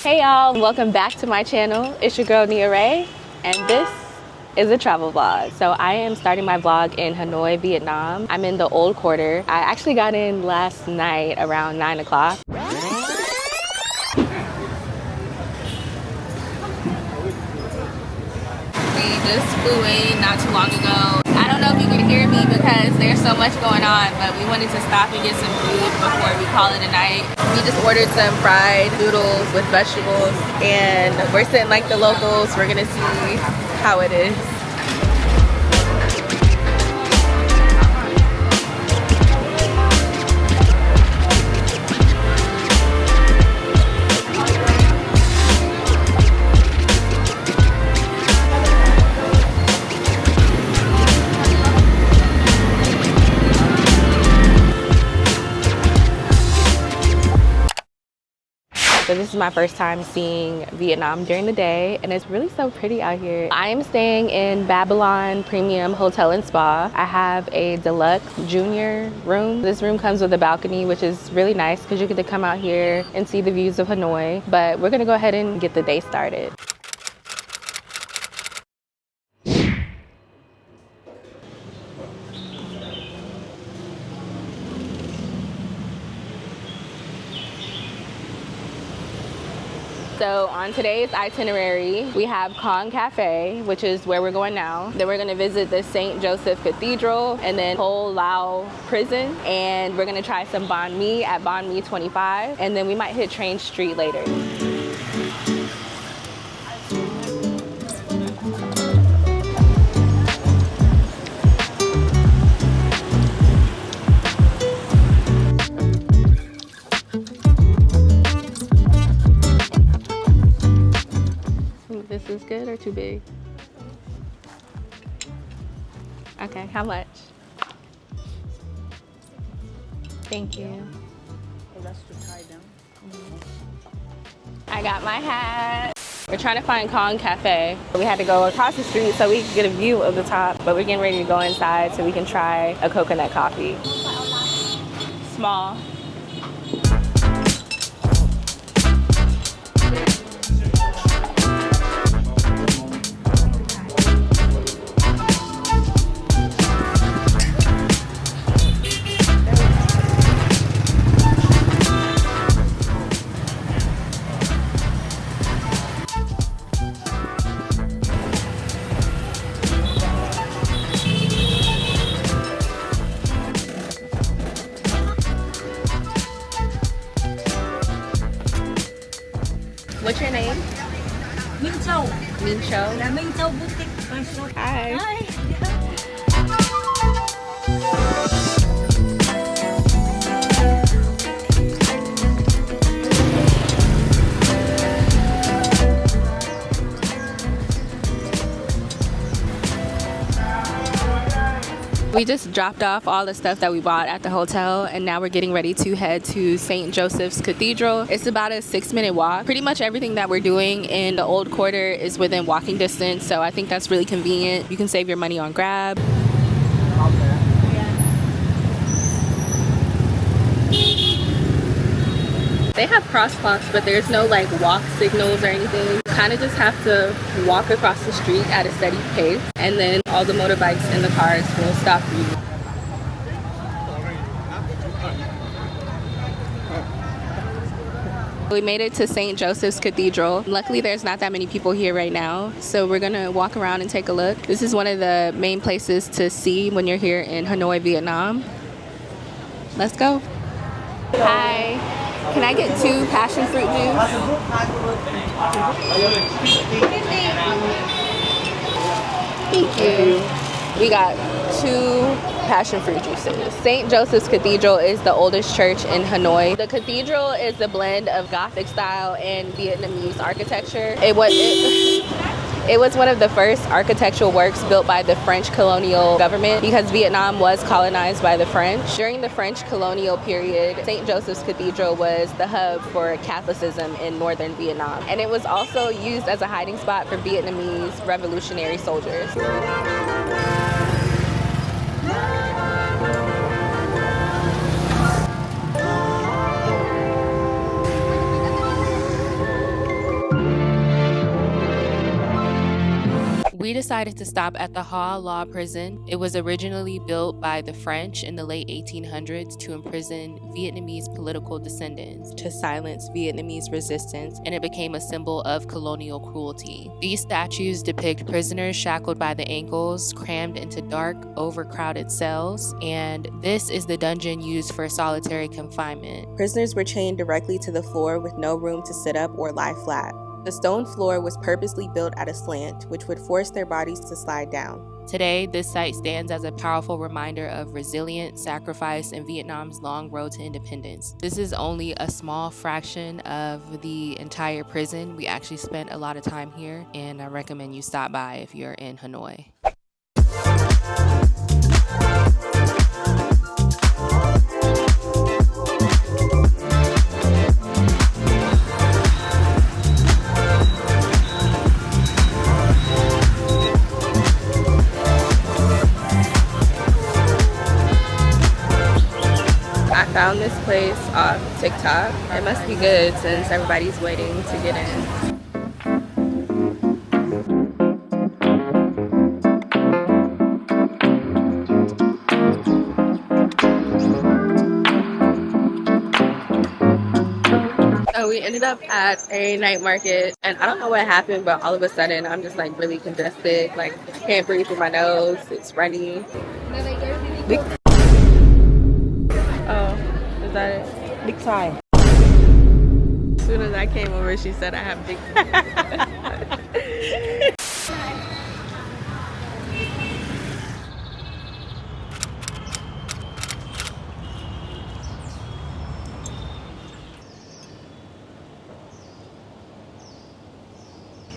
Hey y'all, welcome back to my channel. It's your girl Niaray, and this is a travel vlog. So I am starting my vlog in Hanoi, Vietnam. I'm in the old quarter. I actually got in last night around 9 o'clock. We just flew in not too long ago. I don't know if you can hear me because there's so much going on, but we wanted to stop and get some food before we call it a night. We just ordered some fried noodles with vegetables, and we're sitting like the locals. We're gonna see how it is. So this is my first time seeing Vietnam during the day, and it's really so pretty out here. I am staying in Babylon Premium Hotel and Spa. I have a deluxe junior room. This room comes with a balcony, which is really nice because you get to come out here and see the views of Hanoi. But we're gonna go ahead and get the day started. So on today's itinerary, we have Con Cafe, which is where we're going now. Then we're gonna visit the St. Joseph Cathedral, and then Hoa Lo Prison. And we're gonna try some banh mi at Banh Mi 25. And then we might hit Train Street later. This is good or too big? Okay, how much? Thank you. I got my hat. We're trying to find Con Cafe. We had to go across the street so we could get a view of the top, but we're getting ready to go inside so we can try a coconut coffee. Small. What's your name? Minh Châu. Minh Châu. Là Minh Châu Boutique. Hi. Hi. We just dropped off all the stuff that we bought at the hotel, and now we're getting ready to head to St. Joseph's Cathedral. It's about a 6-minute walk. Pretty much everything that we're doing in the old quarter is within walking distance, so I think that's really convenient. You can save your money on Grab. They have crosswalks, but there's no like walk signals or anything. You kind of just have to walk across the street at a steady pace, and then all the motorbikes and the cars will stop you. We made it to St. Joseph's Cathedral. Luckily, there's not that many people here right now, so we're gonna walk around and take a look. This is one of the main places to see when you're here in Hanoi, Vietnam. Let's go. Hi. Can I get 2 passion fruit juice? Thank you. We got 2 passion fruit juices. St. Joseph's Cathedral is the oldest church in Hanoi. The cathedral is a blend of Gothic style and Vietnamese architecture. It was one of the first architectural works built by the French colonial government because Vietnam was colonized by the French. During the French colonial period, St. Joseph's Cathedral was the hub for Catholicism in northern Vietnam. And it was also used as a hiding spot for Vietnamese revolutionary soldiers. We decided to stop at the Hoa Lo Prison. It was originally built by the French in the late 1800s to imprison Vietnamese political descendants to silence Vietnamese resistance, and it became a symbol of colonial cruelty. These statues depict prisoners shackled by the ankles, crammed into dark, overcrowded cells, and this is the dungeon used for solitary confinement. Prisoners were chained directly to the floor with no room to sit up or lie flat. The stone floor was purposely built at a slant, which would force their bodies to slide down. Today, this site stands as a powerful reminder of resilience, sacrifice, and Vietnam's long road to independence. This is only a small fraction of the entire prison. We actually spent a lot of time here, and I recommend you stop by if you're in Hanoi. I found this place off TikTok. It must be good since everybody's waiting to get in. So we ended up at a night market, and I don't know what happened, but all of a sudden I'm just like really congested, like can't breathe through my nose, it's runny. Oh, is that it? Big size. As soon as I came over, she said I have big.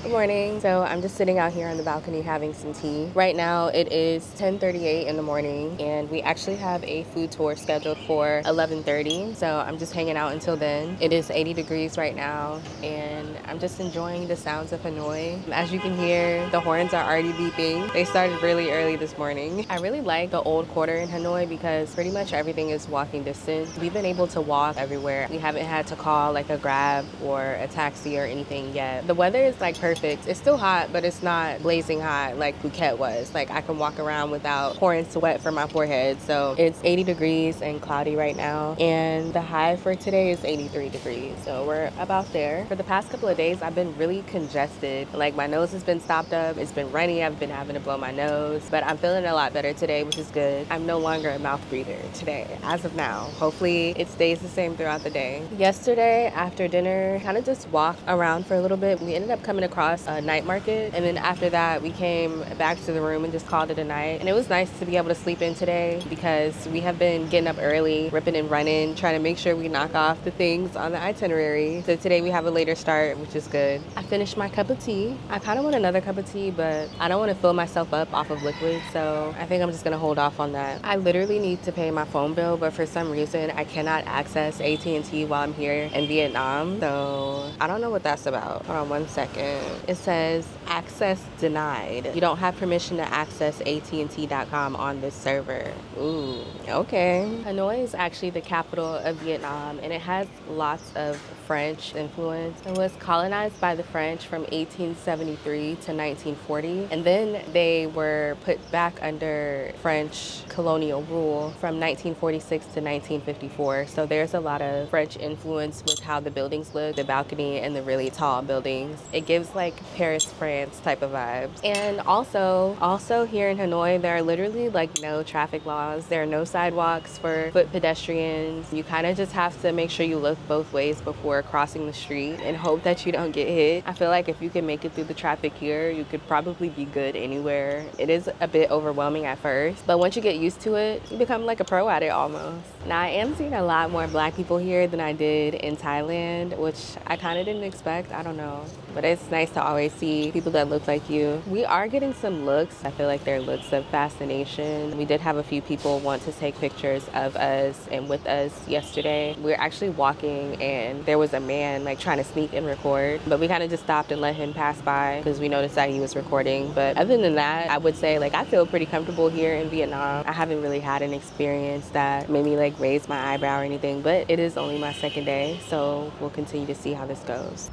Good morning. So I'm just sitting out here on the balcony having some tea. Right now it is 10:38 in the morning, and we actually have a food tour scheduled for 11:30. So I'm just hanging out until then. It is 80 degrees right now, and I'm just enjoying the sounds of Hanoi. As you can hear, the horns are already beeping. They started really early this morning. I really like the old quarter in Hanoi because pretty much everything is walking distance. We've been able to walk everywhere. We haven't had to call like a Grab or a taxi or anything yet. The weather is like perfect. It's still hot, but it's not blazing hot like Phuket was. Like I can walk around without pouring sweat from my forehead. So it's 80 degrees and cloudy right now, and the high for today is 83 degrees. So we're about there. For the past couple of days, I've been really congested. Like my nose has been stopped up. It's been runny. I've been having to blow my nose, but I'm feeling a lot better today, which is good. I'm no longer a mouth breather today, as of now. Hopefully it stays the same throughout the day. Yesterday after dinner, kind of just walked around for a little bit. We ended up coming across a night market, and then after that we came back to the room and just called it a night. And it was nice to be able to sleep in today because we have been getting up early, ripping and running, trying to make sure we knock off the things on the itinerary. So today we have a later start, which is good. I finished my cup of tea. I kind of want another cup of tea, but I don't want to fill myself up off of liquid, so I think I'm just gonna hold off on that. I literally need to pay my phone bill, but for some reason I cannot access AT&T while I'm here in Vietnam, so I don't know what that's about. Hold on one second. It says access denied. You don't have permission to access AT&T.com on this server. Ooh, okay. Hanoi is actually the capital of Vietnam, and it has lots of French influence. It was colonized by the French from 1873 to 1940, and then they were put back under French colonial rule from 1946 to 1954. So there's a lot of French influence with how the buildings look, the balcony and the really tall buildings. It gives like Paris, France type of vibes. And also here in Hanoi, there are literally like no traffic laws. There are no sidewalks for foot pedestrians. You kind of just have to make sure you look both ways before crossing the street and hope that you don't get hit. I feel like if you can make it through the traffic here, you could probably be good anywhere. It is a bit overwhelming at first, but once you get used to it, you become like a pro at it almost. Now I am seeing a lot more black people here than I did in Thailand, which I kind of didn't expect. I don't know, but it's nice to always see people that look like you. We are getting some looks. I feel like they're looks of fascination. We did have a few people want to take pictures of us and with us yesterday. We were actually walking and there was a man like trying to sneak and record, but we kind of just stopped and let him pass by because we noticed that he was recording. But other than that, I would say like I feel pretty comfortable here in Vietnam. I haven't really had an experience that made me like raise my eyebrow or anything, but it is only my second day, so we'll continue to see how this goes.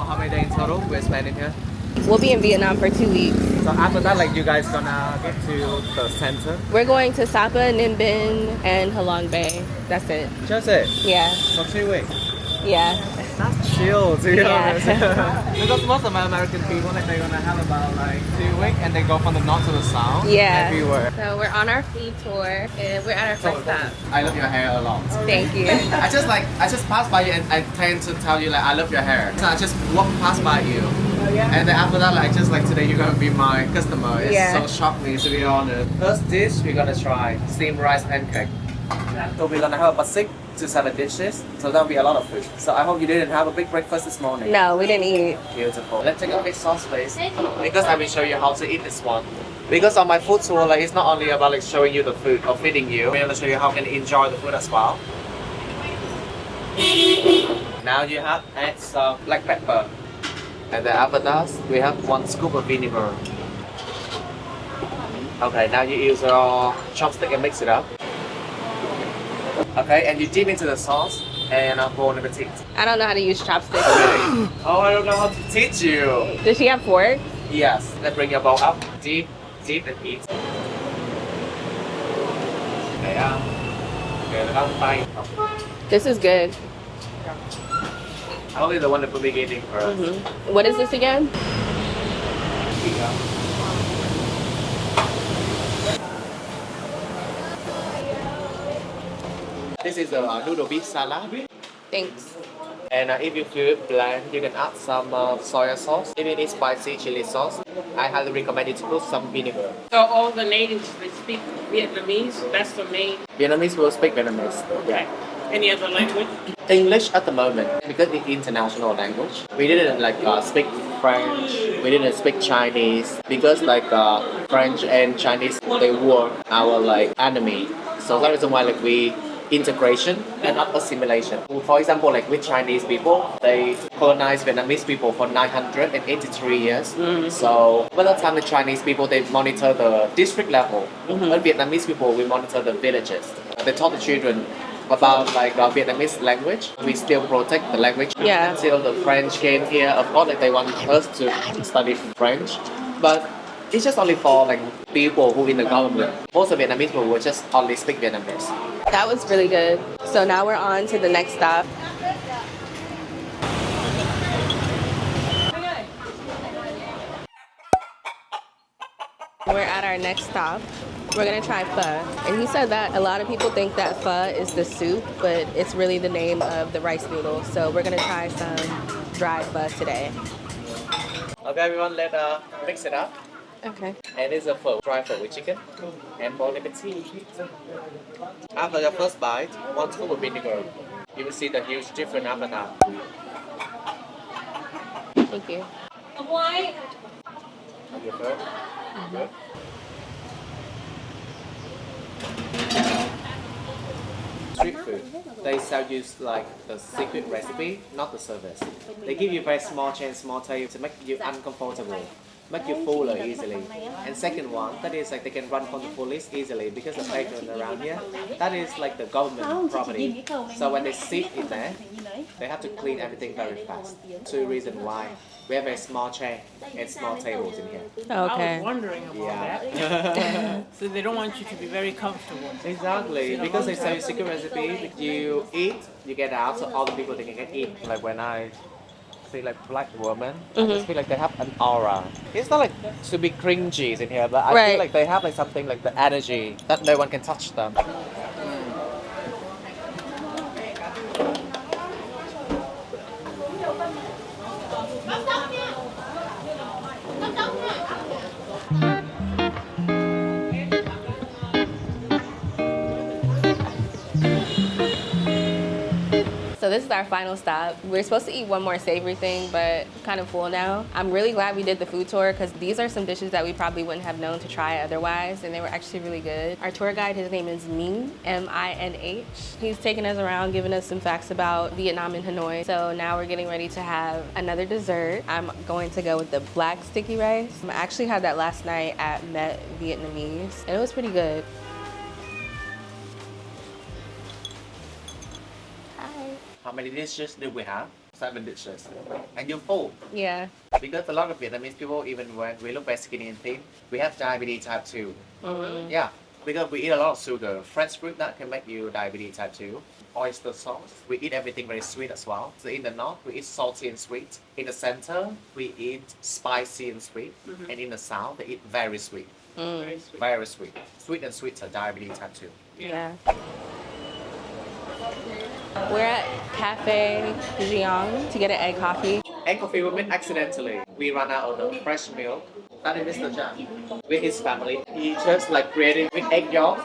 how many days in total we're spending here? We'll be in Vietnam for 2 weeks. So after that, like you guys gonna get to the center? We're going to Sapa, Ninh Binh, and Halong Bay. That's it. Just it? Yeah. For 2 weeks? Yeah. That's chill, to be honest. Yeah. Because most of my American people, like they're gonna have about like 2 weeks and they go from the north to the south. Yeah. Everywhere. So we're on our food tour and we're at our first stop. I love your hair a lot. Thank you. I just passed by you and I tend to tell you like I love your hair. So I just walk past by you. And then after that, like just like today, you're gonna be my customer. It's so shocked me, to be honest. First dish we're gonna try steamed rice pancake. So we're gonna have about 6 to 7 dishes. So that'll be a lot of food. So I hope you didn't have a big breakfast this morning. No, we didn't eat. Beautiful. Let's take a big sauce, please. Because I will show you how to eat this one. Because on my food tour, like it's not only about like showing you the food or feeding you. We're gonna show you how you can enjoy the food as well. Now you have add some black pepper. And then after that, we have 1 scoop of vinegar. Okay, now you use your chopstick and mix it up. Okay, and you dip into the sauce and pour in the teeth. I don't know how to use chopsticks. Oh, I don't know how to teach you. Does she have fork? Yes, let's bring your bowl up. Dip and eat. This is good. I'll be the one that put me eating first. What is this again? This is the noodle beef salad. Thanks. And if you feel it bland, you can add some soy sauce. If it is spicy chili sauce, I highly recommend you to put some vinegar. So all the natives, they speak Vietnamese? That's the main. Vietnamese will speak Vietnamese. Yeah. Any other language? English at the moment because it's international language. We didn't like speak French. We didn't speak Chinese because like French and Chinese they were our like enemy. So that's the reason why like we integration and not assimilation. For example, like with Chinese people, they colonized Vietnamese people for 983 years. So by the time the Chinese people they monitor the district level, but Vietnamese people we monitor the villages. They taught the children about like Vietnamese language. We still protect the language until the French came here. Of course, like they want us to study French, but it's just only for like people who in the government. Most of Vietnamese people will just only speak Vietnamese. That was really good. So now we're on to the next stop. We're at our next stop. We're gonna try pho. And he said that a lot of people think that pho is the soup, but it's really the name of the rice noodles. So we're gonna try some dry pho today. Okay, everyone, let's mix it up. Okay. And it's a pho, dry pho with chicken and bone with tea. After your first bite, 1 scoop of vinegar. You will see the huge difference after that. Thank you. You first. Good. Street food. They sell you like the secret recipe, not the service. They give you very small change, small table to make you uncomfortable, make you fuller easily. And second one, that is like they can run from the police easily because the playground around here, that is like the government property. So when they sit in there, they have to clean everything very fast. 2 reasons why. We have a small chair and small tables in here. I Okay. was wondering about that. So they don't want you to be very comfortable. Exactly, because they sell you secret recipe. You eat, you get out, so all the people they can eat. Like when I see like black women, I just feel like they have an aura. It's not like to be cringy in here, but I feel like they have like something like the energy that no one can touch them. So this is our final stop. We're supposed to eat one more savory thing, but I'm kind of full now. I'm really glad we did the food tour because these are some dishes that we probably wouldn't have known to try otherwise, and they were actually really good. Our tour guide, his name is Minh, M-I-N-H. He's taking us around, giving us some facts about Vietnam and Hanoi. So now we're getting ready to have another dessert. I'm going to go with the black sticky rice. I actually had that last night at Met Vietnamese, and it was pretty good. How many dishes do we have? 7 dishes, and you're full. Yeah. Because a lot of Vietnamese people, even when we look very skinny and thin, we have diabetes type 2. Yeah, because we eat a lot of sugar. Fresh fruit that can make you diabetes type 2. Oyster sauce. We eat everything very sweet as well. So in the north, we eat salty and sweet. In the center, we eat spicy and sweet. And in the south, they eat very sweet. Very sweet. Very sweet. Sweet and sweet are diabetes type 2. Yeah. We're at Cafe Giang to get an egg coffee. Egg coffee we made accidentally. We ran out of the fresh milk. That is Mr. Giang. With his family, he just like created with egg yolk,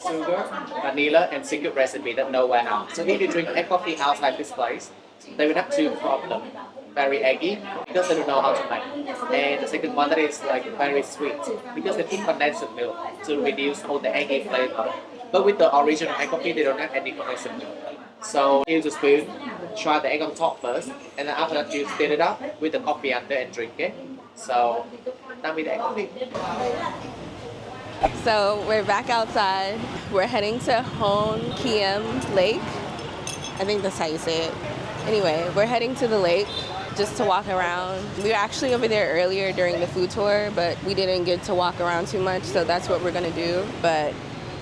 sugar, vanilla, and secret recipe that nowhere else. So if you drink egg coffee outside this place, they will have 2 problems. Very eggy because they don't know how to make. And the second one that is like very sweet because they put condensed milk to reduce all the eggy flavor. But with the original egg coffee, they don't have any condensed milk. So use a spoon, try the egg on top first, and then after that you stir it up with the coffee under and drink it. So that be the egg coffee. So we're back outside. We're heading to Kiem Lake. I think that's how you say it. Anyway, we're heading to the lake just to walk around. We were actually over there earlier during the food tour, but we didn't get to walk around too much, so that's what we're gonna do. But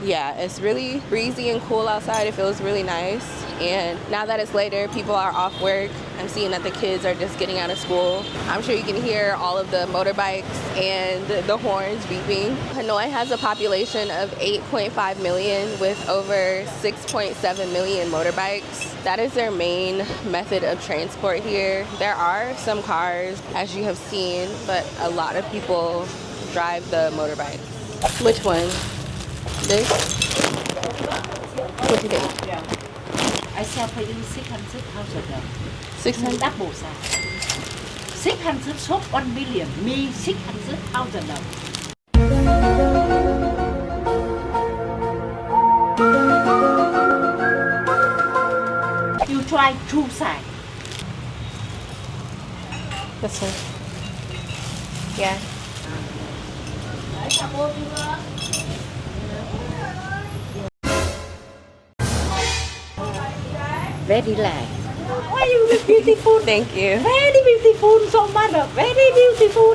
yeah, it's really breezy and cool outside. It feels really nice. And now that it's later, people are off work. I'm seeing that the kids are just getting out of school. I'm sure you can hear all of the motorbikes and the horns beeping. Hanoi has a population of 8.5 million with over 6.7 million motorbikes. That is their main method of transport here. There are some cars, as you have seen, but a lot of people drive the motorbikes. Which one? This? What do you think? Yeah. I sell for you 600,000 now. 600? Double size. 600 shop 1 million. Me 600,000 now. You try 2 sides. This one. Yeah. Very light. Why you look beautiful? Thank you. Very beautiful, so much. Very beautiful.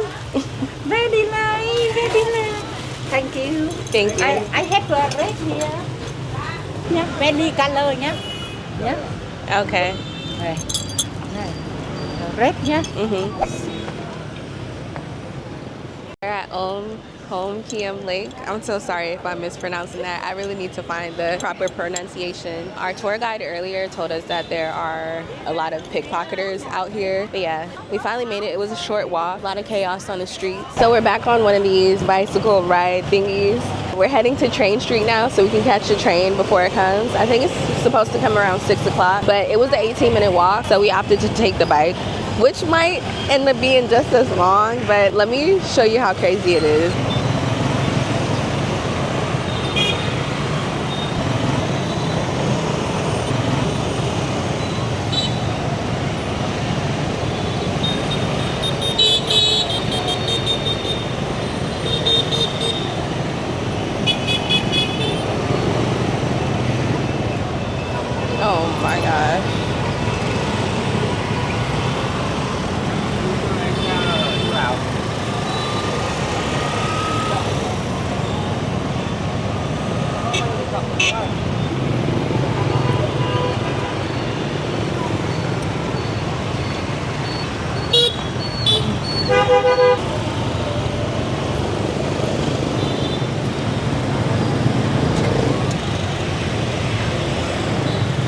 Very light, very light. Thank you. Thank you. I have a red here. Yeah, very color nhá. Yeah. Okay. Này. Red nhá. We're at Kiem Lake. I'm so sorry if I'm mispronouncing that. I really need to find the proper pronunciation. Our tour guide earlier told us that there are a lot of pickpocketers out here. But yeah, we finally made it. It was a short walk, a lot of chaos on the streets. So we're back on one of these bicycle ride thingies. We're heading to Train Street now so we can catch the train before it comes. I think it's supposed to come around 6 o'clock, but it was an 18-minute walk, so we opted to take the bike, which might end up being just as long, but let me show you how crazy it is. Oh my gosh.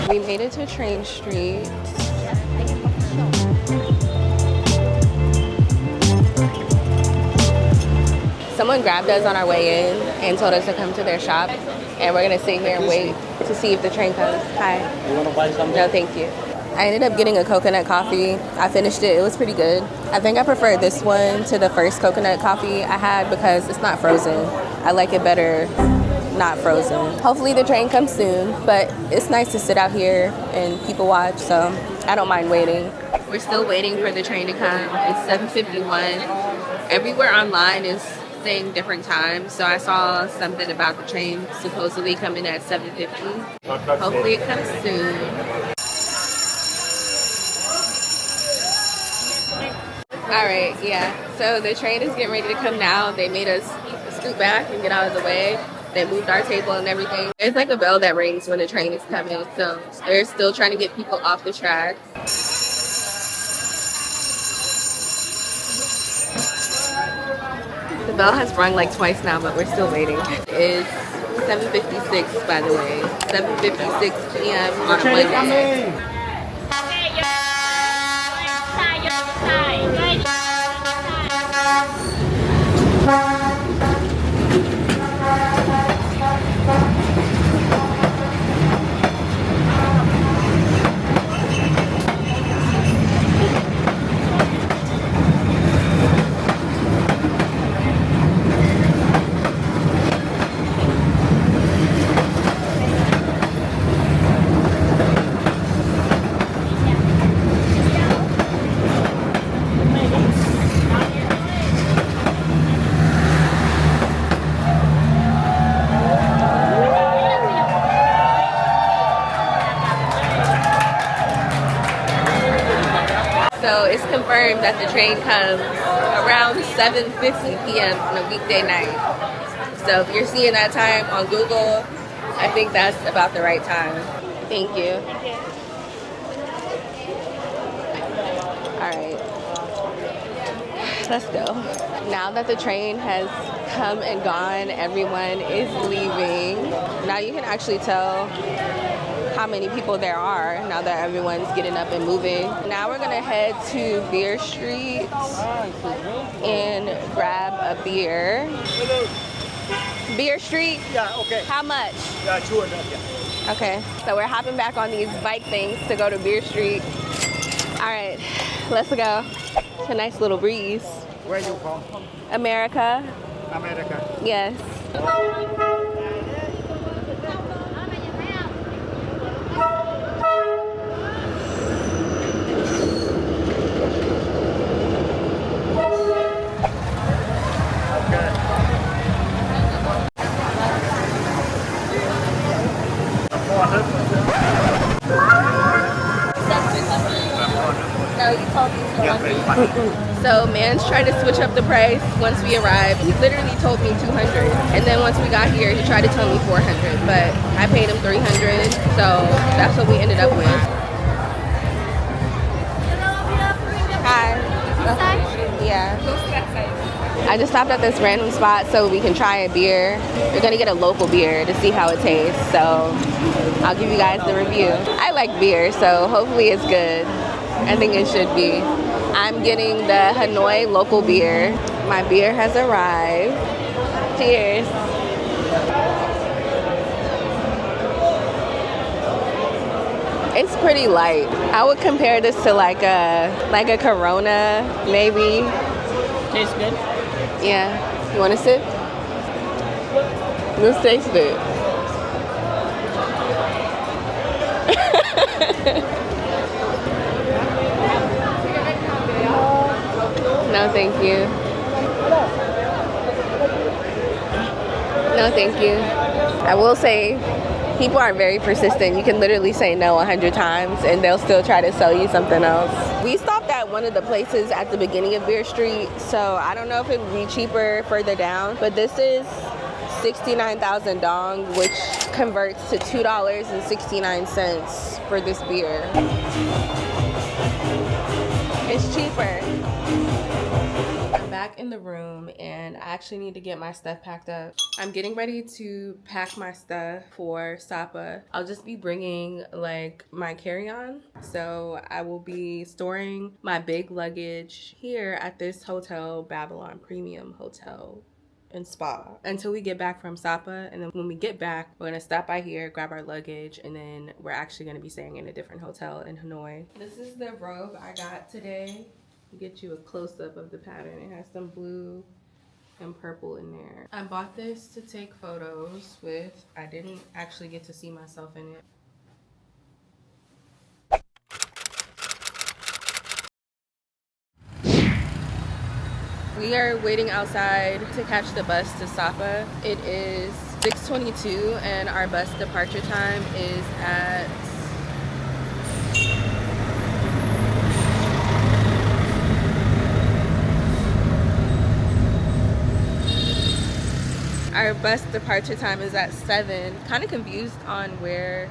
We made it to Train Street. Someone grabbed us on our way in and told us to come to their shop, and we're gonna sit here and wait to see if the train comes. Hi. You want to buy something? No, thank you. I ended up getting a coconut coffee. I finished it. It was pretty good. I think I prefer this one to the first coconut coffee I had because it's not frozen. I like it better not frozen. Hopefully the train comes soon, but it's nice to sit out here and people watch, so I don't mind waiting. We're still waiting for the train to come. It's 7:51. Everywhere online is saying different times, so I saw something about the train supposedly coming at 7:50. Hopefully it comes soon. All right, yeah. So the train is getting ready to come now. They made us scoot back and get out of the way. They moved our table and everything. It's like a bell that rings when the train is coming. So they're still trying to get people off the track. The bell has rung like twice now, but we're still waiting. It's 7:56, by the way. 7:56 p.m. on a Monday. So it's confirmed that the train comes around 7:50 p.m. on a weekday night. So if you're seeing that time on Google, I think that's about the right time. Thank you. All right, let's go. Now that the train has come and gone, everyone is leaving. Now you can actually tell how many people there are now that everyone's getting up and moving. Now we're gonna head to Beer Street and grab a beer. Beer Street? Yeah, okay. How much? Yeah, sure enough, yeah. Okay, so we're hopping back on these bike things to go to Beer Street. All right, let's go. It's a nice little breeze. Where you from? America. America. Yes. So man's tried to switch up the price once we arrived. He literally told me 200, and then once we got here he tried to tell me 400, but I paid him 300, so that's what we ended up with. Hi. Yeah. I just stopped at this random spot so we can try a beer. We're gonna get a local beer to see how it tastes, so I'll give you guys the review. I like beer, so hopefully it's good. I think it should be. I'm getting the Hanoi local beer. My beer has arrived. Cheers. It's pretty light. I would compare this to like a Corona, maybe. Tastes good. Yeah. You want to sip? Let's taste it. No, thank you. No, thank you. I will say, people are very persistent. You can literally say no 100 times and they'll still try to sell you something else. We stopped at one of the places at the beginning of Beer Street, so I don't know if it would be cheaper further down, but this is 69,000 dong, which converts to $2.69 for this beer. It's cheaper. I'm back in the room and I actually need to get my stuff packed up. I'm getting ready to pack my stuff for Sapa. I'll just be bringing like my carry-on. So I will be storing my big luggage here at this hotel, Babylon Premium Hotel and Spa, until we get back from Sapa. And then when we get back, we're gonna stop by here, grab our luggage, and then we're actually gonna be staying in a different hotel in Hanoi. This is the robe I got today. Get you a close-up of the pattern. It has some blue and purple in there. I bought this to take photos with. I didn't actually get to see myself in it. We are waiting outside to catch the bus to Sapa. It is 6:22 and our bus departure time is at 7:30. Our bus departure time is at 7. Kind of confused on where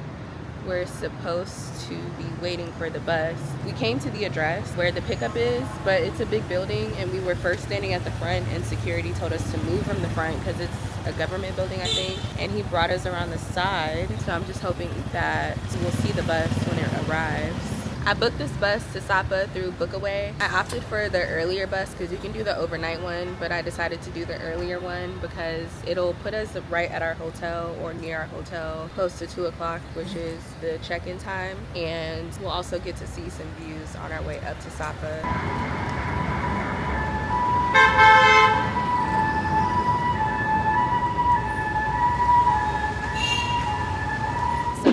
we're supposed to be waiting for the bus. We came to the address where the pickup is, but it's a big building and we were first standing at the front and security told us to move from the front because it's a government building, I think, and he brought us around the side. So I'm just hoping that we'll see the bus when it arrives. I booked this bus to Sapa through Bookaway. I opted for the earlier bus because you can do the overnight one, but I decided to do the earlier one because it'll put us right at our hotel or near our hotel close to 2 o'clock, which is the check-in time. And we'll also get to see some views on our way up to Sapa.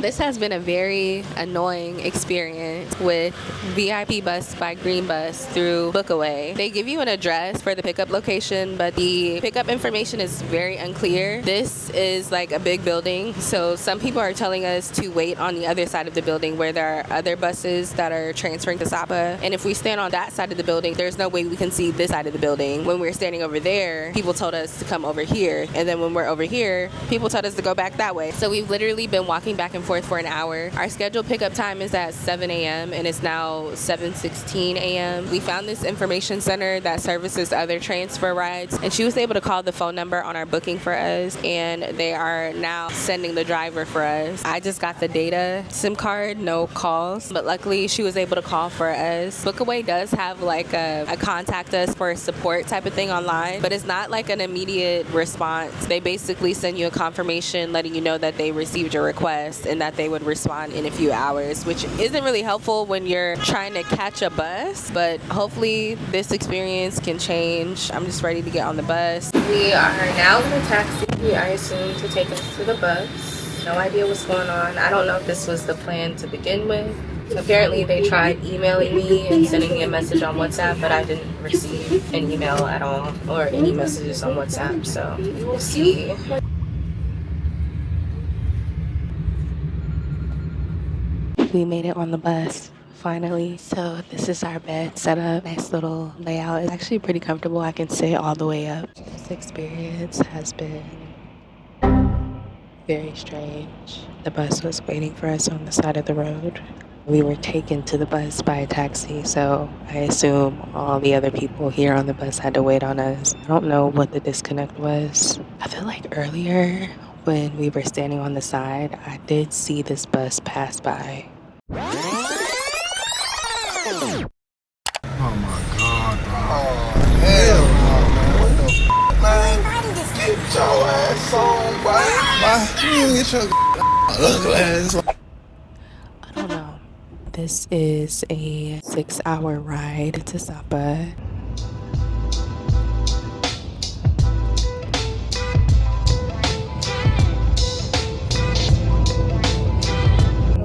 This has been a very annoying experience with VIP Bus by Green Bus through Bookaway. They give you an address for the pickup location, but the pickup information is very unclear. This is like a big building, so some people are telling us to wait on the other side of the building where there are other buses that are transferring to Sapa. And if we stand on that side of the building, there's no way we can see this side of the building. When we're standing over there, people told us to come over here. And then when we're over here, people told us to go back that way. So we've literally been walking back and forth for an hour. Our scheduled pickup time is at 7 a.m. and it's now 7:16 a.m. We found this information center that services other transfer rides, and she was able to call the phone number on our booking for us, and they are now sending the driver for us. I just got the data SIM card, no calls, but luckily she was able to call for us. Bookaway does have like a contact us for support type of thing online, but it's not like an immediate response. They basically send you a confirmation letting you know that they received your request and that they would respond in a few hours, which isn't really helpful when you're trying to catch a bus, but hopefully this experience can change. I'm just ready to get on the bus. We are now in a taxi, I assume, to take us to the bus. No idea what's going on. I don't know if this was the plan to begin with. Apparently they tried emailing me and sending me a message on WhatsApp, but I didn't receive an email at all or any messages on WhatsApp, so we will see. We made it on the bus, finally. So this is our bed setup. Nice little layout. It's actually pretty comfortable. I can sit all the way up. This experience has been very strange. The bus was waiting for us on the side of the road. We were taken to the bus by a taxi, so I assume all the other people here on the bus had to wait on us. I don't know what the disconnect was. I feel like earlier when we were standing on the side, I did see this bus pass by. Oh my god, bro. Oh, hell no, man. What the f, man? Get your ass on, boy. You get your ugly ass on. I don't know. This is a 6-hour ride to Sapa.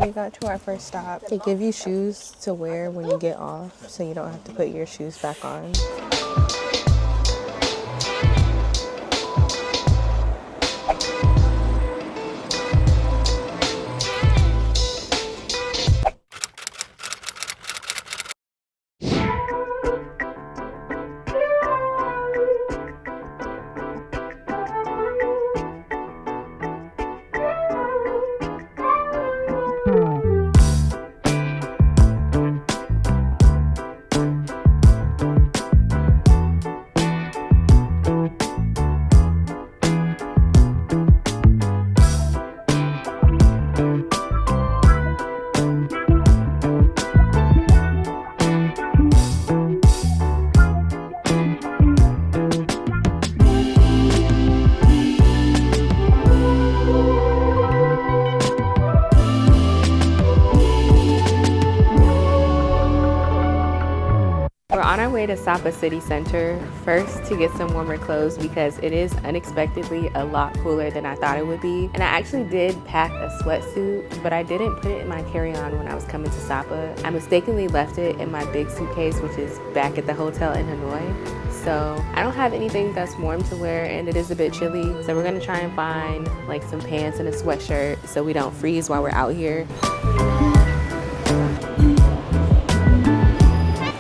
We got to our first stop. They give you shoes to wear when you get off, so you don't have to put your shoes back on. On our way to Sapa City Center, first to get some warmer clothes because it is unexpectedly a lot cooler than I thought it would be. And I actually did pack a sweatsuit, but I didn't put it in my carry-on when I was coming to Sapa. I mistakenly left it in my big suitcase, which is back at the hotel in Hanoi. So I don't have anything that's warm to wear, and it is a bit chilly. So we're gonna try and find like some pants and a sweatshirt so we don't freeze while we're out here.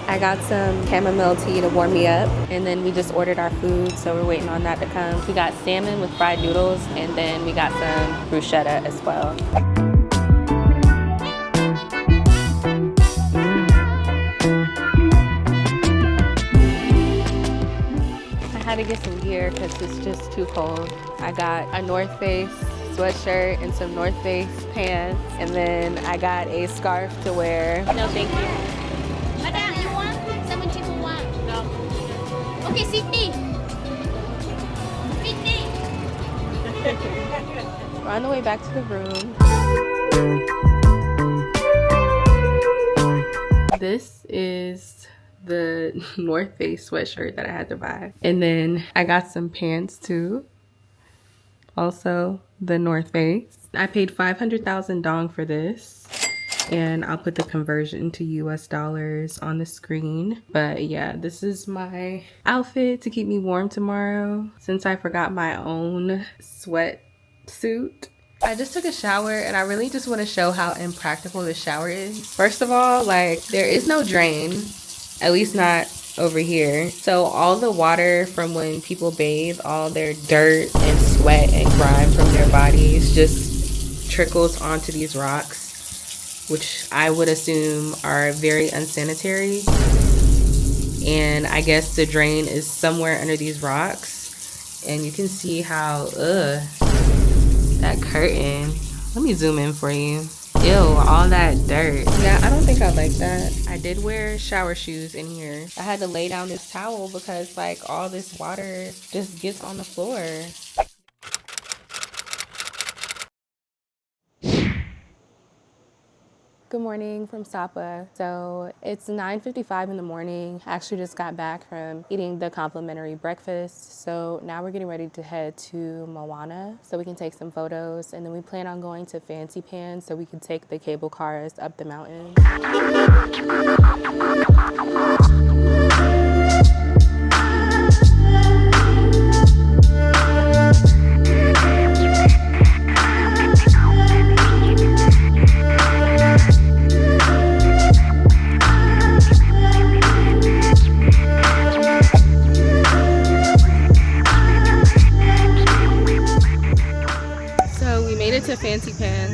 I I got some chamomile tea to warm me up, and then we just ordered our food, so we're waiting on that to come. We got salmon with fried noodles, and then we got some bruschetta as well. I had to get some gear because it's just too cold. I got a North Face sweatshirt and some North Face pants, and then I got a scarf to wear. No, thank you. Madam, you want 72 No. Okay, 60. 50. We're on the way back to the room. This is the North Face sweatshirt that I had to buy. And then I got some pants too. Also the North Face. I paid 500,000 dong for this. And I'll put the conversion to US dollars on the screen. But yeah, this is my outfit to keep me warm tomorrow since I forgot my own sweatsuit. I just took a shower and I really just want to show how impractical the shower is. First of all, like, there is no drain, at least not over here. So all the water from when people bathe, all their dirt and sweat and grime from their bodies just trickles onto these rocks, which I would assume are very unsanitary. And I guess the drain is somewhere under these rocks. And you can see how, that curtain. Let me zoom in for you. Ew, all that dirt. Yeah, I don't think I like that. I did wear shower shoes in here. I had to lay down this towel because like all this water just gets on the floor. Good morning from Sapa. So it's 9:55 in the morning. I actually just got back from eating the complimentary breakfast. So now we're getting ready to head to Moana so we can take some photos. And then we plan on going to Fansipan so we can take the cable cars up the mountain. To Fansipan.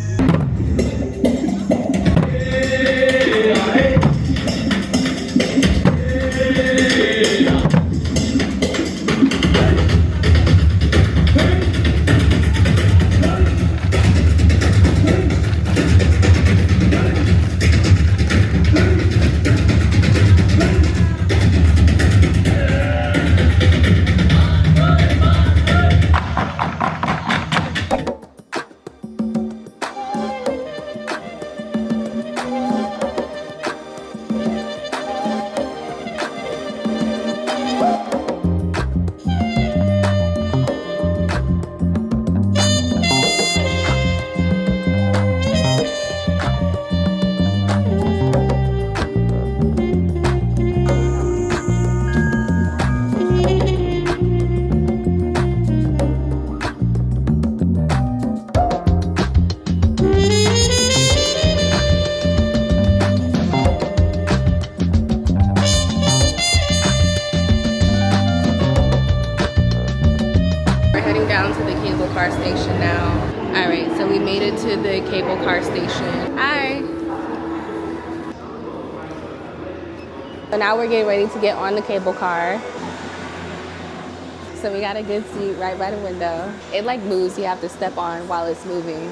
Station now. All right, so we made it to the cable car station. Hi. So now we're getting ready to get on the cable car. So we got a good seat right by the window. It like moves, you have to step on while it's moving.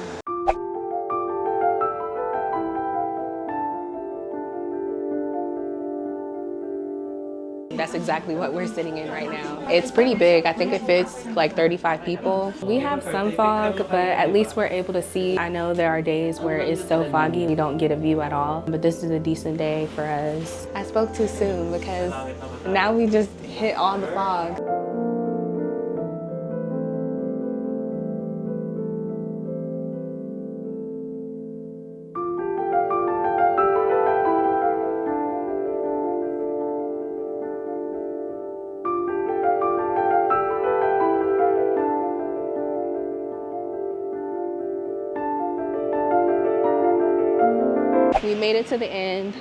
That's exactly what we're sitting in right now. It's pretty big. I think it fits like 35 people. We have some fog, but at least we're able to see. I know there are days where it's so foggy we don't get a view at all, but this is a decent day for us. I spoke too soon because now we just hit all the fog. We made it to the end.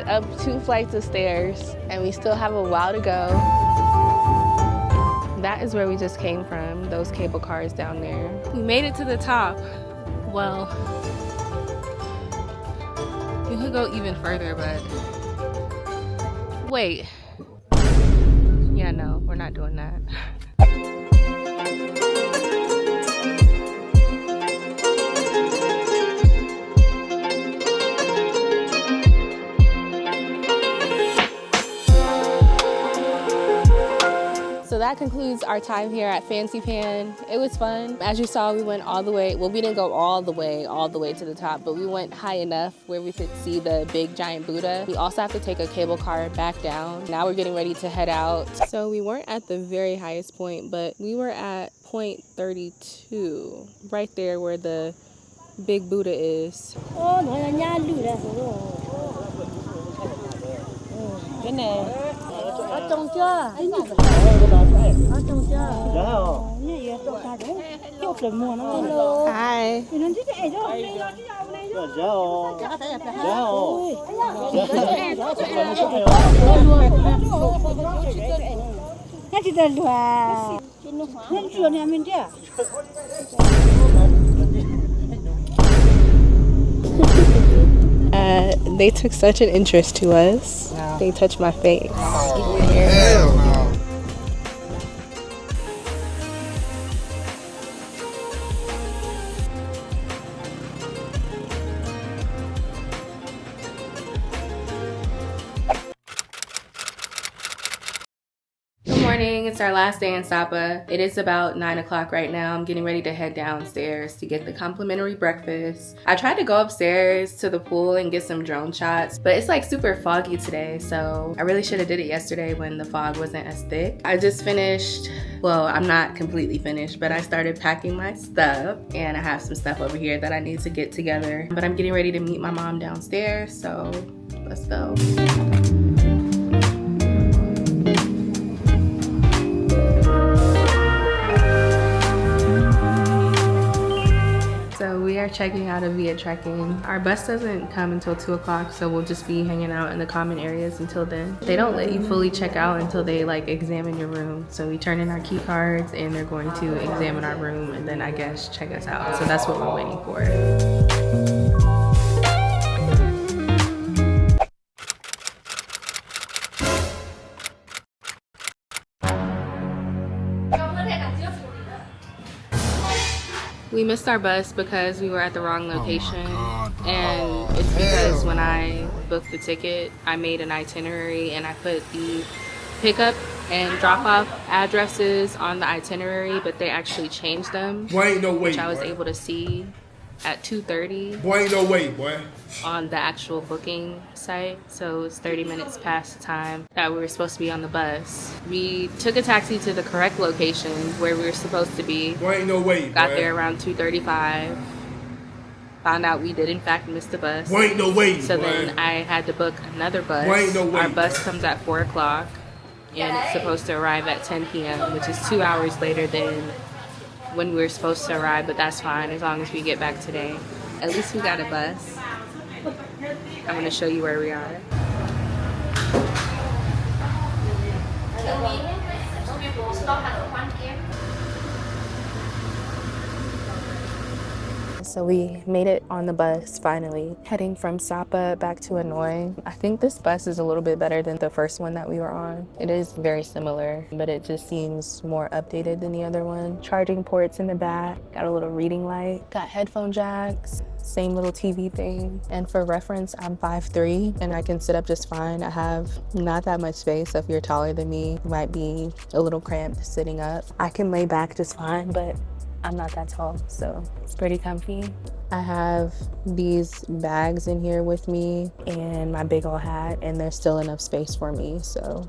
it up 2 flights of stairs and we still have a while to go. That is where we just came from, those cable cars down there. We made it to the top. Well, you could go even further, but wait. Yeah, no, we're not doing that. So that concludes our time here at Fansipan. It was fun. As you saw, we went all the way. Well, we didn't go all the way to the top, but we went high enough where we could see the big giant Buddha. We also have to take a cable car back down. Now we're getting ready to head out. So we weren't at the very highest point, but we were at point 32, right there where the big Buddha is. Hi. They took such an interest to us. No. They touched my face. Oh, hell no. It's our last day in Sapa. It is about 9 o'clock right now. I'm getting ready to head downstairs to get the complimentary breakfast. I tried to go upstairs to the pool and get some drone shots, but it's like super foggy today, so I really should have did it yesterday when the fog wasn't as thick. I just finished, well, I'm not completely finished, but I started packing my stuff and I have some stuff over here that I need to get together. But I'm getting ready to meet my mom downstairs, so let's go. So we are checking out of Viettrekking. Our bus doesn't come until 2 o'clock, so we'll just be hanging out in the common areas until then. They don't let you fully check out until they like examine your room. So we turn in our key cards and they're going to examine our room and then I guess check us out. So that's what we're waiting for. We missed our bus because we were at the wrong location, and it's because when I booked the ticket, I made an itinerary and I put the pickup and drop-off addresses on the itinerary, but they actually changed them, which I was able to see at 2:30. Boy, ain't no way, boy. On the actual booking site, so it's 30 minutes past the time that we were supposed to be on the bus. We took a taxi to the correct location where we were supposed to be. Boy, ain't no way, Got there around 2:35. Found out we did in fact miss the bus. Boy, ain't no way. So then I had to book another bus. Boy, ain't no way. Our bus comes at 4 o'clock and it's supposed to arrive at 10 p.m., which is 2 hours later than when we were supposed to arrive, but that's fine as long as we get back today. At least we got a bus. I'm gonna show you where we are. So we made it on the bus finally, heading from Sapa back to Hanoi. I think this bus is a little bit better than the first one that we were on. It is very similar, but it just seems more updated than the other one. Charging ports in the back, got a little reading light, got headphone jacks, same little TV thing. And for reference, I'm 5'3" and I can sit up just fine. I have not that much space, so if you're taller than me, you might be a little cramped sitting up. I can lay back just fine, but I'm not that tall, so it's pretty comfy. I have these bags in here with me and my big old hat, and there's still enough space for me, so.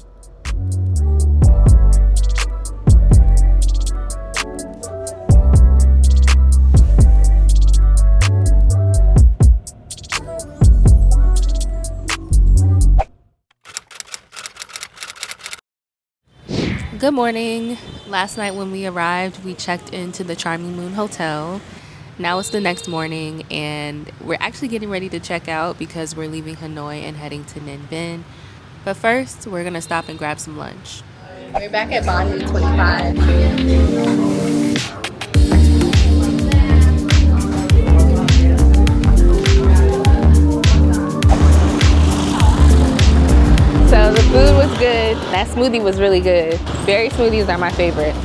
Good morning. Last night when we arrived, we checked into the Charming Moon Hotel Now it's the next morning and we're actually getting ready to check out because we're leaving Hanoi and heading to Ninh Binh. But first, we're gonna stop and grab some lunch. We're back at Banh Mi 25. So the food was good. That smoothie was really good. Berry smoothies are my favorite.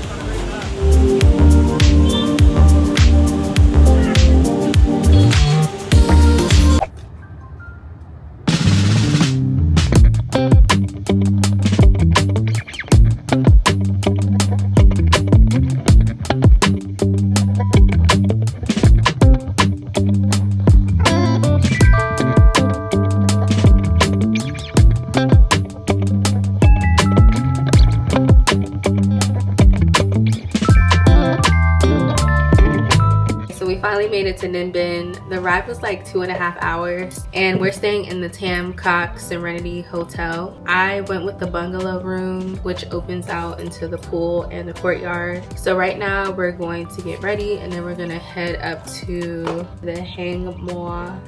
Made it to Ninh Binh. The ride was like 2.5 hours and we're staying in the Tam Coc Serenity Hotel. I went with the bungalow room which opens out into the pool and the courtyard. So right now we're going to get ready and then we're gonna head up to the Hang Mua.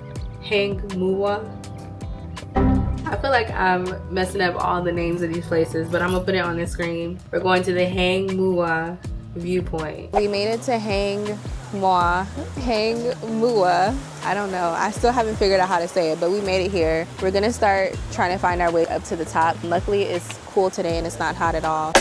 I feel like I'm messing up all the names of these places, but I'm gonna put it on the screen. We're going to the Mua Viewpoint. We made it to Hang Mua. I don't know. I still haven't figured out how to say it, but we made it here. We're gonna start trying to find our way up to the top. Luckily, it's cool today and it's not hot at all.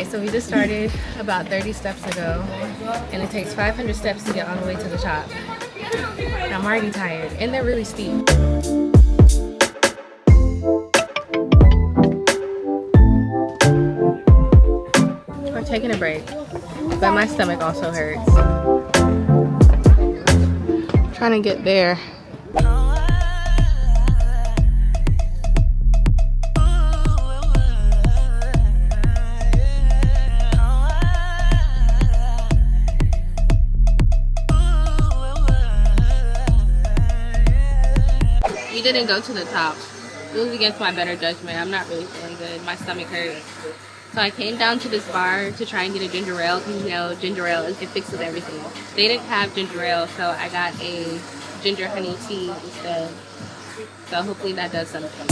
So we just started about 30 steps ago and it takes 500 steps to get all the way to the top. And I'm already tired and they're really steep. We're taking a break, but my stomach also hurts. Trying to get there. We didn't go to the top. It was against my better judgment. I'm not really feeling good. My stomach hurts. So I came down to this bar to try and get a ginger ale because you know ginger ale, it fixes everything. They didn't have ginger ale, so I got a ginger honey tea instead. So hopefully that does something.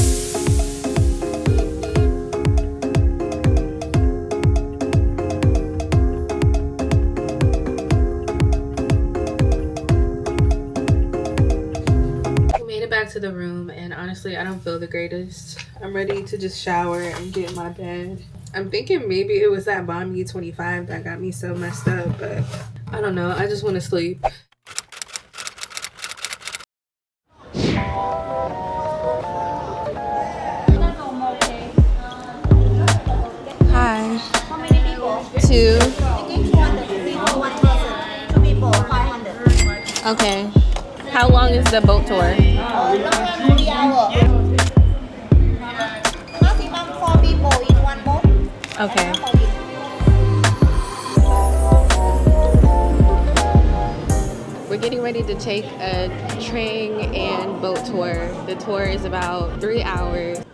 Back to the room and honestly I don't feel the greatest. I'm ready to just shower and get in my bed. I'm thinking maybe it was that Banh Mi 25 that got me so messed up, but I don't know. I just want to sleep. Hi. How many people? 2. 2 people, 500. Okay. How long is the boat tour? 3 hours. Maximum 4 people in one boat. Okay. We're getting ready to take a train and boat tour. The tour is about 3 hours.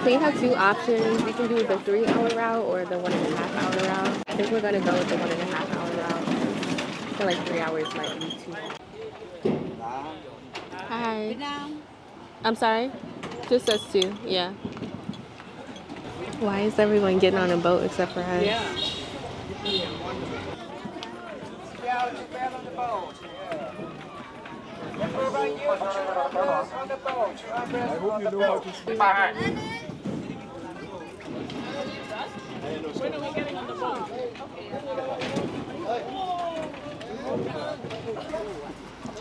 We have 2 options. We can do the 3-hour route or the 1.5-hour route. I think we're gonna go with the 1.5-hour route. I feel like 3 hours might be too long. Hi. I'm sorry? Just us 2, yeah. Why is everyone getting on a boat except for us? Yeah, on the boat. I hope you know how to speak. When are we getting on the boat?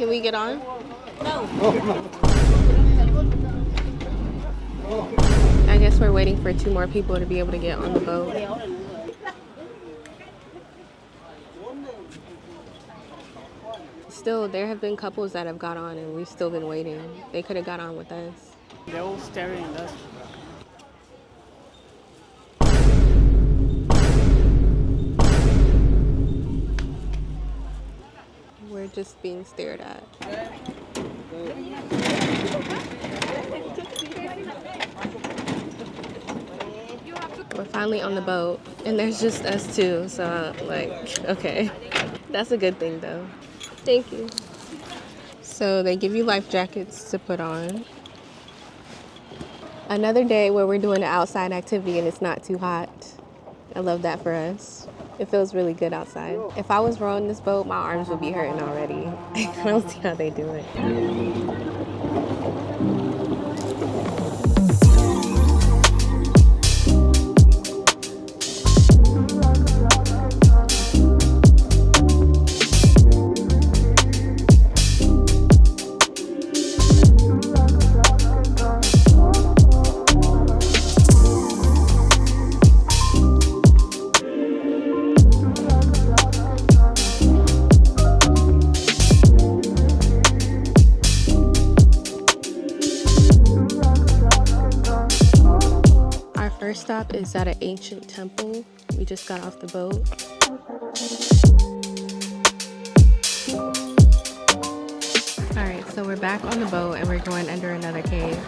Can we get on? I guess we're waiting for 2 more people to be able to get on the boat. Still, there have been couples that have got on and we've still been waiting. They could have got on with us. They're all staring at us. We're just being stared at. We're finally on the boat and there's just us 2, so like, okay. That's a good thing though. Thank you. So they give you life jackets to put on. Another day where we're doing an outside activity and it's not too hot. I love that for us. It feels really good outside. If I was rowing this boat, my arms would be hurting already. I don't see how they do it. First stop is at an ancient temple. We just got off the boat. All right, so we're back on the boat and we're going under another cave.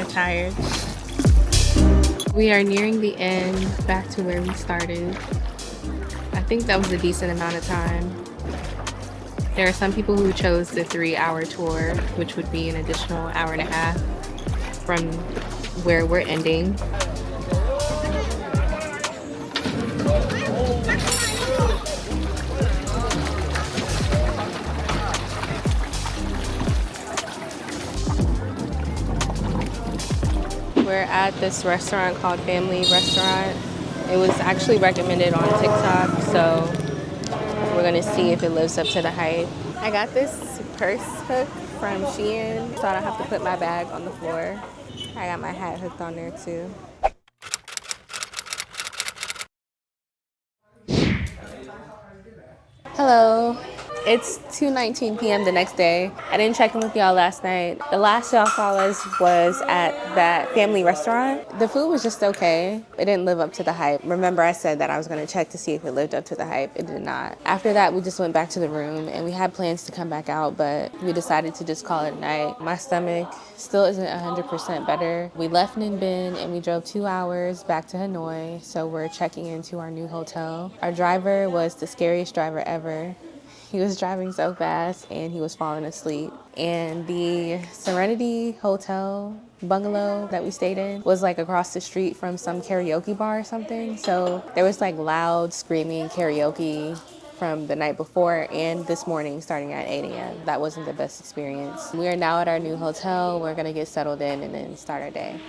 Tired. We are nearing the end, back to where we started. I think that was a decent amount of time. There are some people who chose the 3-hour tour, which would be an additional hour and a half from where we're ending. We're at this restaurant called Family Restaurant. It was actually recommended on TikTok, so we're gonna see if it lives up to the hype. I got this purse hook from Shein, so I don't have to put my bag on the floor. I got my hat hooked on there too. Hello. It's 2:19 p.m. the next day. I didn't check in with y'all last night. The last y'all saw us was at that family restaurant. The food was just okay. It didn't live up to the hype. Remember I said that I was gonna check to see if it lived up to the hype. It did not. After that, we just went back to the room and we had plans to come back out, but we decided to just call it a night. My stomach still isn't 100% better. We left Ninh Binh and we drove 2 hours back to Hanoi, so we're checking into our new hotel. Our driver was the scariest driver ever. He was driving so fast and he was falling asleep. And the Serenity Hotel bungalow that we stayed in was like across the street from some karaoke bar or something. So there was like loud screaming karaoke from the night before and this morning starting at 8 a.m. That wasn't the best experience. We are now at our new hotel. We're gonna get settled in and then start our day.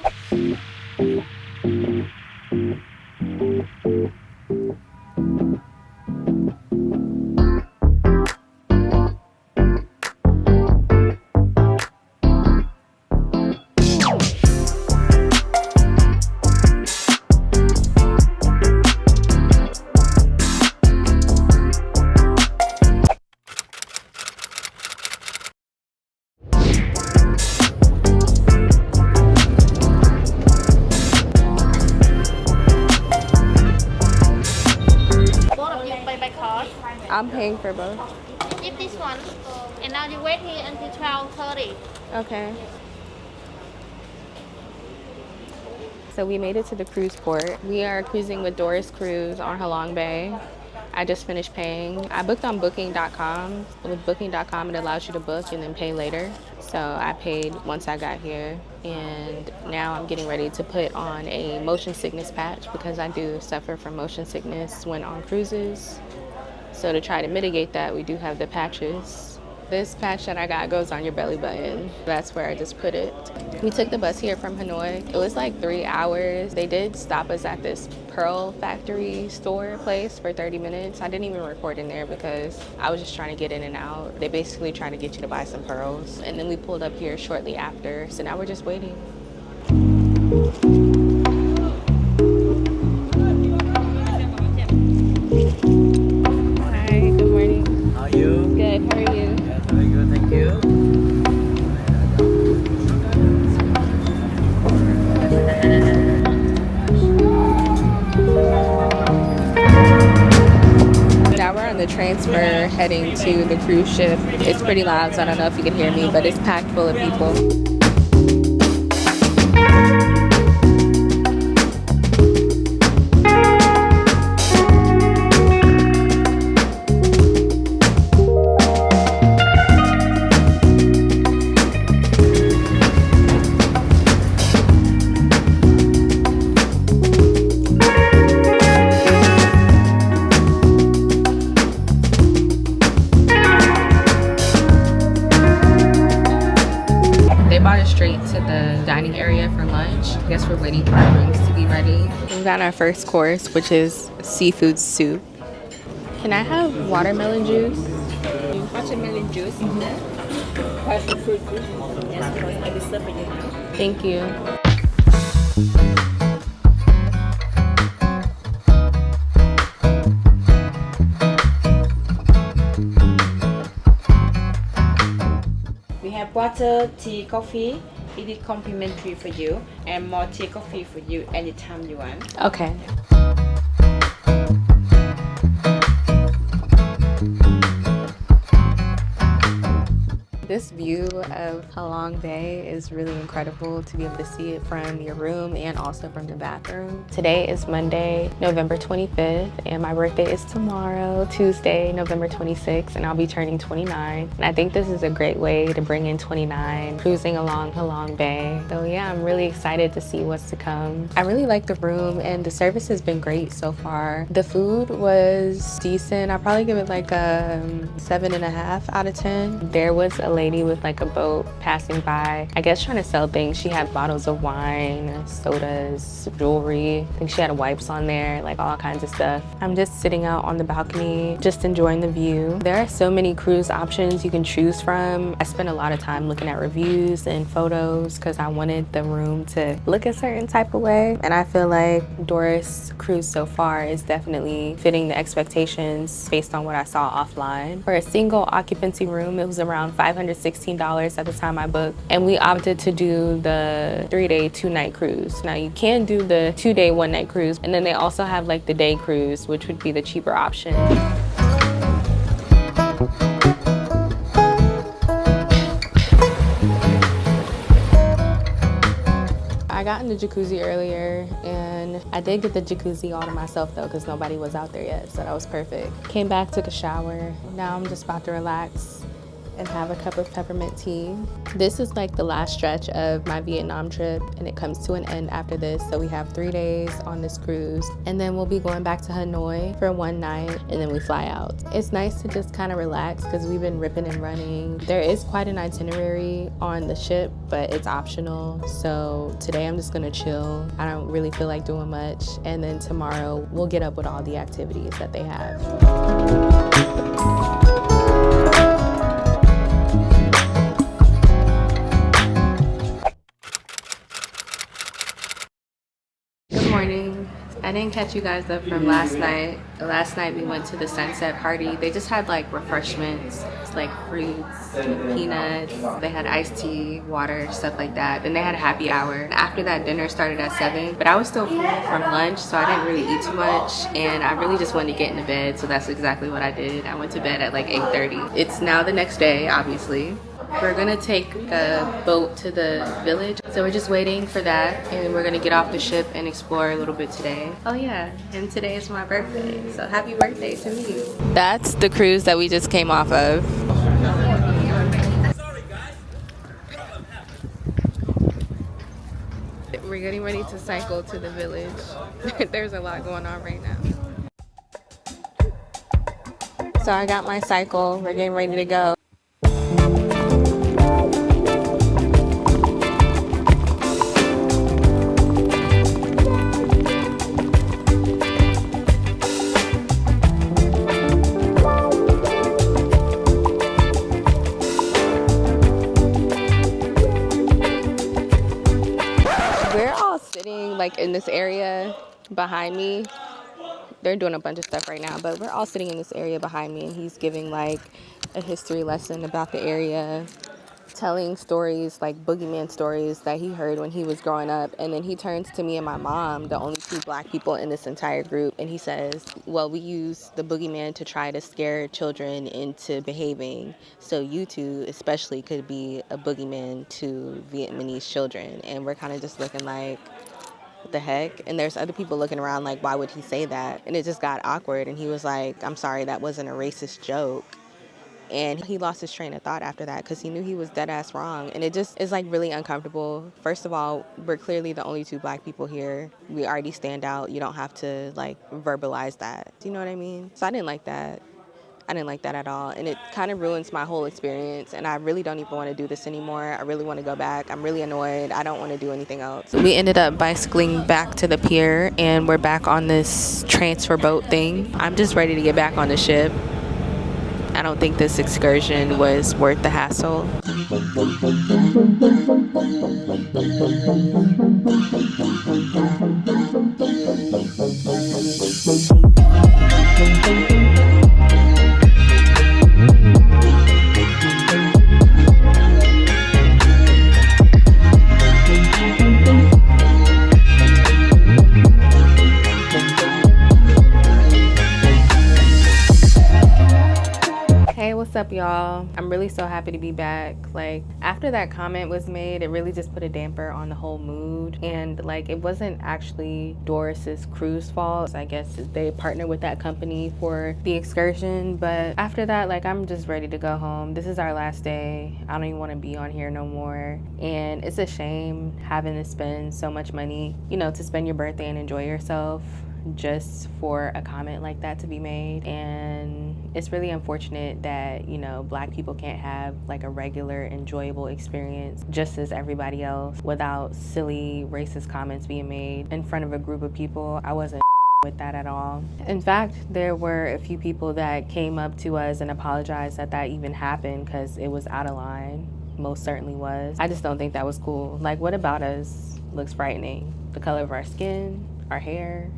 I'm paying for both. Keep this one, and now you wait here until 12:30. Okay. So we made it to the cruise port. We are cruising with Doris Cruise on Halong Bay. I just finished paying. I booked on booking.com. With booking.com, it allows you to book and then pay later. So I paid once I got here, and now I'm getting ready to put on a motion sickness patch because I do suffer from motion sickness when on cruises. So to try to mitigate that, we do have the patches. This patch that I got goes on your belly button. That's where I just put it. We took the bus here from Hanoi. It was like 3 hours. They did stop us at this pearl factory store place for 30 minutes. I didn't even record in there because I was just trying to get in and out. They basically trying to get you to buy some pearls. And then we pulled up here shortly after. So now we're just waiting. Hi, good morning. How are you? Good, how are you? Yeah, very good, thank you. Now we're on the transfer heading to the cruise ship. It's pretty loud, so I don't know if you can hear me, but it's packed full of people. Dining area for lunch. I guess we're waiting for our rooms to be ready. We've got our first course, which is seafood soup. Can I have watermelon juice? Watermelon juice, passion fruit juice. Yes, I will serve for you now. Thank you. We have water, tea, coffee. It is complimentary for you, and more tea, coffee for you anytime you want. Okay. This view of Halong Bay is really incredible to be able to see it from your room and also from the bathroom. Today is Monday, November 25th, and my birthday is tomorrow, Tuesday, November 26th, and I'll be turning 29. And I think this is a great way to bring in 29, cruising along Halong Bay. So yeah, I'm really excited to see what's to come. I really like the room, and the service has been great so far. The food was decent. I'll probably give it like a 7.5 out of 10. There was a lady with like a boat passing by, I guess trying to sell things. She had bottles of wine, sodas, jewelry. I think she had wipes on there, like all kinds of stuff. I'm just sitting out on the balcony, just enjoying the view. There are so many cruise options you can choose from. I spent a lot of time looking at reviews and photos because I wanted the room to look a certain type of way. And I feel like Doris Cruise so far is definitely fitting the expectations based on what I saw offline. For a single occupancy room, it was around $516 at the time I booked, and we opted to do the 3-day, 2-night cruise. Now you can do the 2-day, 1-night cruise, and then they also have like the day cruise, which would be the cheaper option. I got in the jacuzzi earlier, and I did get the jacuzzi all to myself though because nobody was out there yet, so that was perfect. Came back, took a shower. Now I'm just about to relax and have a cup of peppermint tea. This is like the last stretch of my Vietnam trip, and it comes to an end after this. So we have 3 days on this cruise, and then we'll be going back to Hanoi for 1 night, and then we fly out. It's nice to just kind of relax because we've been ripping and running. There is quite an itinerary on the ship, but it's optional. So today I'm just gonna chill. I don't really feel like doing much, and then tomorrow we'll get up with all the activities that they have. I didn't catch you guys up from last night. Last night we went to the sunset party. They just had like refreshments, like fruits, peanuts. They had iced tea, water, stuff like that. Then they had a happy hour. After that, dinner started at 7, but I was still full from lunch, so I didn't really eat too much, and I really just wanted to get into bed, so that's exactly what I did. I went to bed at like 8:30. It's now the next day, obviously. We're gonna take a boat to the village. So we're just waiting for that, and we're gonna get off the ship and explore a little bit today. Oh yeah, and today is my birthday, so happy birthday to me. That's the cruise that we just came off of. We're getting ready to cycle to the village. There's a lot going on right now. So I got my cycle. We're getting ready to go. Like in this area behind me. They're doing a bunch of stuff right now, but we're all sitting in this area behind me, and he's giving like a history lesson about the area, telling stories like boogeyman stories that he heard when he was growing up. And then he turns to me and my mom, the only two black people in this entire group, and he says, well, we use the boogeyman to try to scare children into behaving, so you two especially could be a boogeyman to Vietnamese children. And we're kind of just looking like, what the heck? And there's other people looking around like, why would he say that? And it just got awkward, and he was like, I'm sorry, that wasn't a racist joke. And he lost his train of thought after that because he knew he was dead ass wrong. And it just is like really uncomfortable. First of all, we're clearly the only two black people here. We already stand out. You don't have to like verbalize that. Do you know what I mean? So I didn't like that. I didn't like that at all, and it kind of ruins my whole experience, and I really don't even want to do this anymore. I really want to go back. I'm really annoyed. I don't want to do anything else. We ended up bicycling back to the pier, and we're back on this transfer boat thing. I'm just ready to get back on the ship. I don't think this excursion was worth the hassle. What's up, y'all? I'm really so happy to be back. Like, after that comment was made, it really just put a damper on the whole mood. And like, it wasn't actually Doris's cruise fault. I guess they partnered with that company for the excursion. But after that, like, I'm just ready to go home. This is our last day. I don't even want to be on here no more. And it's a shame having to spend so much money, you know, to spend your birthday and enjoy yourself, just for a comment like that to be made. And it's really unfortunate that, you know, black people can't have like a regular enjoyable experience just as everybody else without silly racist comments being made in front of a group of people. I wasn't with that at all. In fact, there were a few people that came up to us and apologized that that even happened because it was out of line. Most certainly was. I just don't think that was cool. Like, what about us looks frightening? The color of our skin, our hair?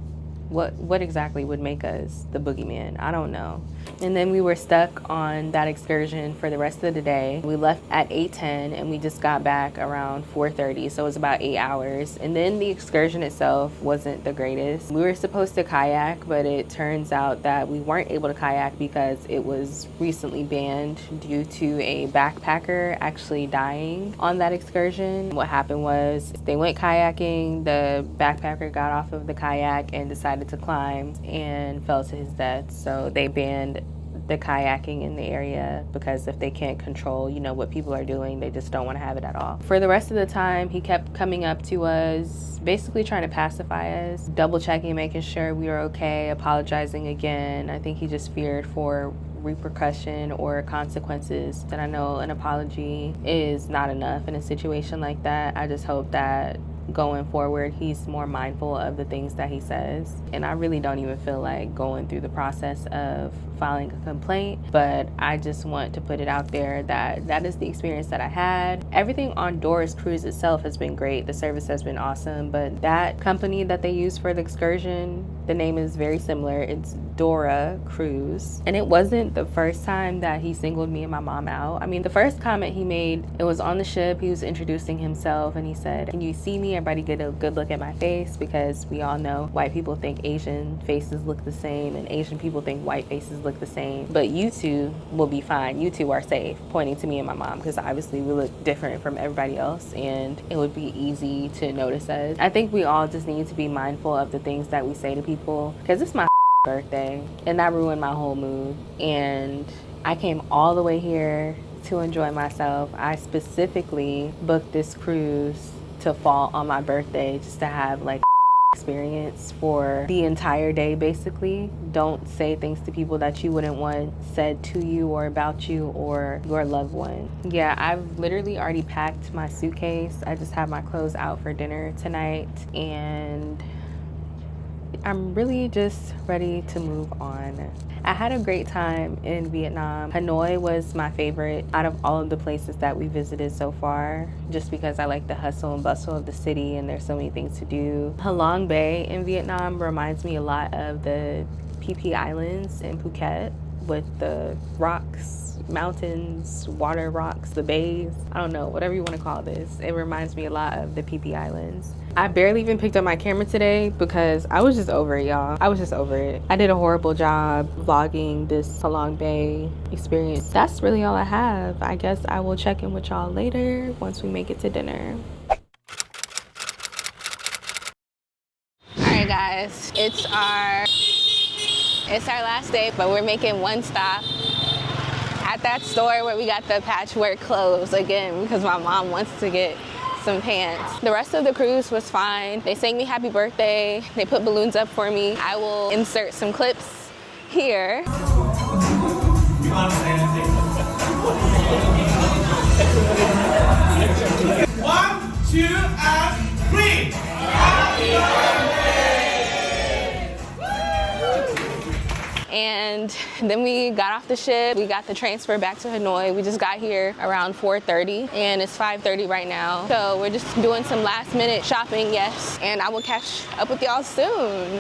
What exactly would make us the boogeyman? I don't know. And then we were stuck on that excursion for the rest of the day. We left at 8:10 and we just got back around 4:30, so it was about 8 hours. And then the excursion itself wasn't the greatest. We were supposed to kayak, but it turns out that we weren't able to kayak because it was recently banned due to a backpacker actually dying on that excursion. What happened was they went kayaking, the backpacker got off of the kayak and decided to climb and fell to his death. So they banned the kayaking in the area because if they can't control, you know, what people are doing, they just don't want to have it at all. For the rest of the time, he kept coming up to us, basically trying to pacify us, double checking, making sure we were okay, apologizing again. I think he just feared for repercussion or consequences. And I know an apology is not enough in a situation like that. I just hope that going forward, he's more mindful of the things that he says. And I really don't even feel like going through the process of filing a complaint, but I just want to put it out there that that is the experience that I had. Everything on Doris Cruise itself has been great. The service has been awesome, but that company that they use for the excursion The name is very similar. It's Doris Cruise. And it wasn't the first time that he singled me and my mom out. I mean, the first comment he made, it was on the ship. He was introducing himself and he said, "Can you see me? Everybody get a good look at my face," because we all know white people think Asian faces look the same and Asian people think white faces look the same. But you two will be fine. You two are safe, pointing to me and my mom, because obviously we look different from everybody else and it would be easy to notice us. I think we all just need to be mindful of the things that we say to people, because it's my birthday and that ruined my whole mood. And I came all the way here to enjoy myself. I specifically booked this cruise to fall on my birthday just to have like experience for the entire day. Basically, don't say things to people that you wouldn't want said to you or about you or your loved one. Yeah, I've literally already packed my suitcase. I just have my clothes out for dinner tonight and I'm really just ready to move on. I had a great time in Vietnam. Hanoi was my favorite out of all of the places that we visited so far, just because I like the hustle and bustle of the city and there's so many things to do. Halong Bay in Vietnam reminds me a lot of the Phi Islands in Phuket, with the rocks, mountains, water rocks, the bays. I don't know, whatever you want to call this. It reminds me a lot of the Phi Islands. I barely even picked up my camera today because I was just over it, y'all. I was just over it. I did a horrible job vlogging this Halong Bay experience. That's really all I have. I guess I will check in with y'all later once we make it to dinner. All right, guys, it's our last day, but we're making one stop at that store where we got the patchwork clothes again because my mom wants to get some pants. The rest of the cruise was fine. They sang me happy birthday. They put balloons up for me. I will insert some clips here. 1, 2, and 3. Happy birthday! And then we got off the ship. We got the transfer back to Hanoi. We just got here around 4:30 and it's 5:30 right now. So we're just doing some last minute shopping, yes. And I will catch up with y'all soon.